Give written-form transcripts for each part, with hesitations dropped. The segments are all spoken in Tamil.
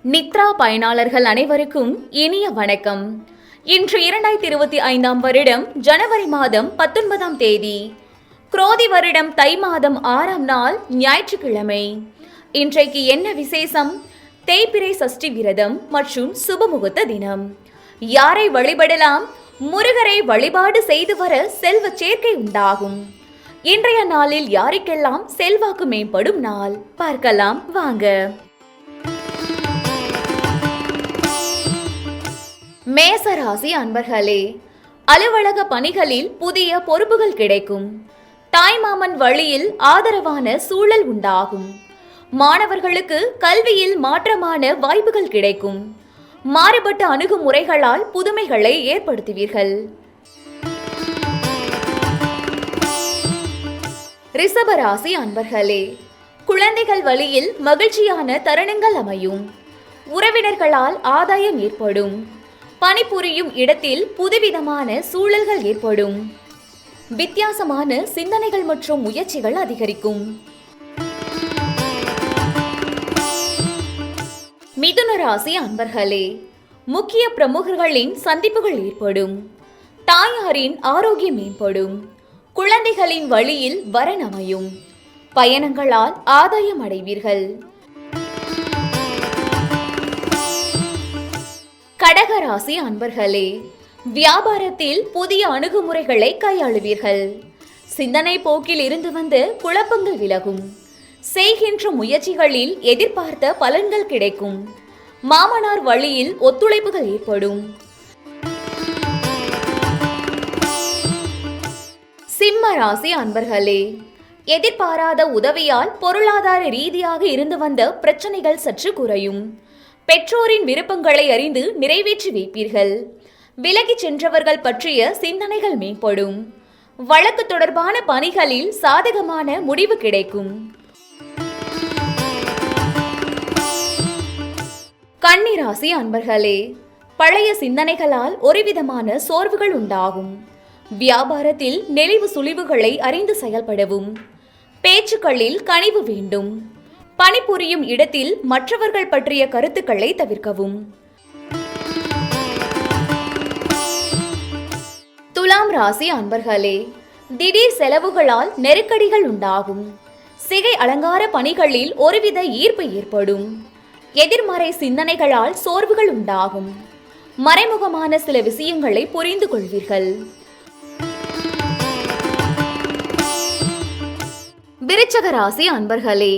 நித்ரா பயனாளர்கள் அனைவருக்கும் இனிய வணக்கம். இன்று 2025 வருடம் ஜனவரி மாதம் 19ஆம் தேதி, குரோதி வருடம் தை மாதம் 6ஆம் நாள் ஞாயிற்றுக்கிழமை. இன்றைக்கு என்ன விசேஷம்? தேய்பிறை சஷ்டி விரதம் மற்றும் சுபமுகூர்த்த தினம். யாரை வழிபடலாம்? முருகரை வழிபாடு செய்து வர செல்வ சேர்க்கை உண்டாகும். இன்றைய நாளில் யாருக்கெல்லாம் செல்வாக்கு மேம்படும் நாள் பார்க்கலாம் வாங்க. மேசராசி அன்பர்களே, அலுவலக பணிகளில் புதிய பொறுப்புகள் கிடைக்கும். தாய்மாமன் வழியில் ஆதரவான சூழல் உண்டாகும். மாணவர்களுக்கு கல்வியில் மாற்றமான வாய்ப்புகள் கிடைக்கும். மாறுபட்ட அணுகுமுறைகளால் புதுமைகளை ஏற்படுத்துவீர்கள். ரிஷபராசி அன்பர்களே, குழந்தைகள் வழியில் மகிழ்ச்சியான தருணங்கள் அமையும். உறவினர்களால் ஆதாயம் ஏற்படும். பணிபுரியும் இடத்தில் புதுவிதமான சூழல்கள் ஏற்படும். வித்தியாசமான சிந்தனைகள் மற்றும் முயற்சிகள் அதிகரிக்கும். மிதுன ராசி அன்பர்களே, முக்கிய பிரமுகர்களின் சந்திப்புகள் ஏற்படும். தாயாரின் ஆரோக்கியம் மேம்படும். குழந்தைகளின் வழியில் வரன் அமையும். பயணங்களால் ஆதாயம் அடைவீர்கள். கடகராசி அன்பர்களே, வியாபாரத்தில் புதிய அணுகுமுறைகளை கையாளுவீர்கள். சிந்தனை போக்கில் இருந்து வந்த குழப்பங்கள் விலகும். செய்கின்ற முயற்சிகளில் எதிர்பார்த்த பலன்கள் கிடைக்கும். மாமனார் வழியில் ஒத்துழைப்புகள் ஏற்படும். சிம்ம ராசி அன்பர்களே, எதிர்பாராத உதவியால் பொருளாதார ரீதியாக இருந்து வந்த பிரச்சனைகள் சற்று குறையும். பெற்றோரின் விருப்பங்களை அறிந்து நிறைவேற்றி வைப்பீர்கள். விலகிச் சென்றவர்கள் பற்றிய சிந்தனைகள் மேம்படும். வழக்கு தொடர்பான பணிகளில் சாதகமான முடிவு கிடைக்கும். கன்னிராசி அன்பர்களே, பழைய சிந்தனைகளால் ஒருவிதமான சோர்வுகள் உண்டாகும். வியாபாரத்தில் நெளிவு சுழிவுகளை அறிந்து செயல்படவும். பேச்சுக்களில் கனிவு வேண்டும். பணிபுரியும் இடத்தில் மற்றவர்கள் பற்றிய கருத்துக்களை தவிர்க்கவும். துலாம் ராசி அன்பர்களே, திடீர் செலவுகளால் நெருக்கடிகள் உண்டாகும். சிகை அலங்கார பணிகளில் ஒருவித ஈர்ப்பு ஏற்படும். எதிர்மறை சிந்தனைகளால் சோர்வுகள் உண்டாகும். மறைமுகமான சில விஷயங்களை புரிந்து கொள்வீர்கள். விருச்சக ராசி அன்பர்களே,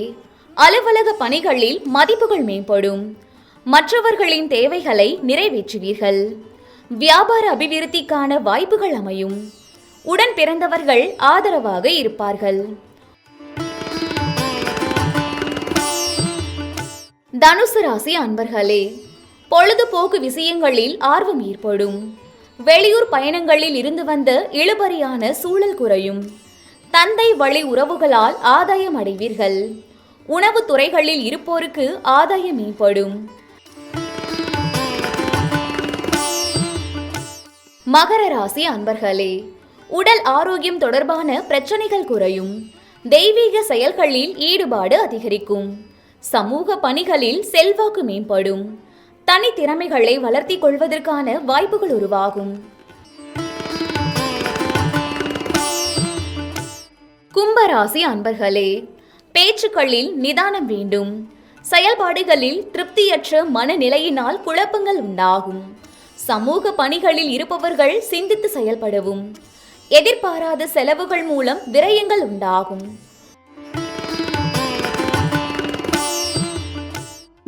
அலுவலக பணிகளில் மதிப்புகள் மேம்படும். மற்றவர்களின் தேவைகளை நிறைவேற்றுவீர்கள். வியாபார அபிவிருத்திக்கான வாய்ப்புகள் அமையும். உடன் பிறந்தவர்கள் ஆதரவாக இருப்பார்கள். தனுசு ராசி அன்பர்களே, பொழுதுபோக்கு விஷயங்களில் ஆர்வம் ஏற்படும். வெளியூர் பயணங்களில் இருந்து வந்த இழுபறியான சூழல் குறையும். தந்தை வழி உறவுகளால் ஆதாயம் அடைவீர்கள். உணவு துறைகளில் இருப்போருக்கு ஆதாயம் மேம்படும். மகர ராசி அன்பர்களே, உடல் ஆரோக்கியம் தொடர்பான பிரச்சனைகள் குறையும். தெய்வீக செயல்களில் ஈடுபாடு அதிகரிக்கும். சமூக பணிகளில் செல்வாக்கு மேம்படும். தனித்திறமைகளை வளர்த்திக் கொள்வதற்கான வாய்ப்புகள் உருவாகும். கும்பராசி அன்பர்களே, பேச்சுக்களில் நிதானம் வேண்டும். செயல்பாடுகளில் திருப்தியற்ற மனநிலையினால் குழப்பங்கள் உண்டாகும். சமூக பணிகளில் இருப்பவர்கள் சிந்தித்து செயல்படவும். எதிர்பாராத செலவுகள் மூலம் விரயங்கள் உண்டாகும்.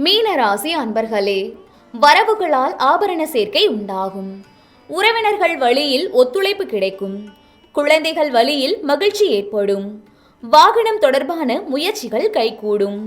மீனராசி அன்பர்களே, வரவுகளால் ஆபரண சேர்க்கை உண்டாகும். உறவினர்கள் வழியில் ஒத்துழைப்பு கிடைக்கும். குழந்தைகள் வழியில் மகிழ்ச்சி ஏற்படும். வாகனம் தொடர்பான முயற்சிகள் கைகூடும்.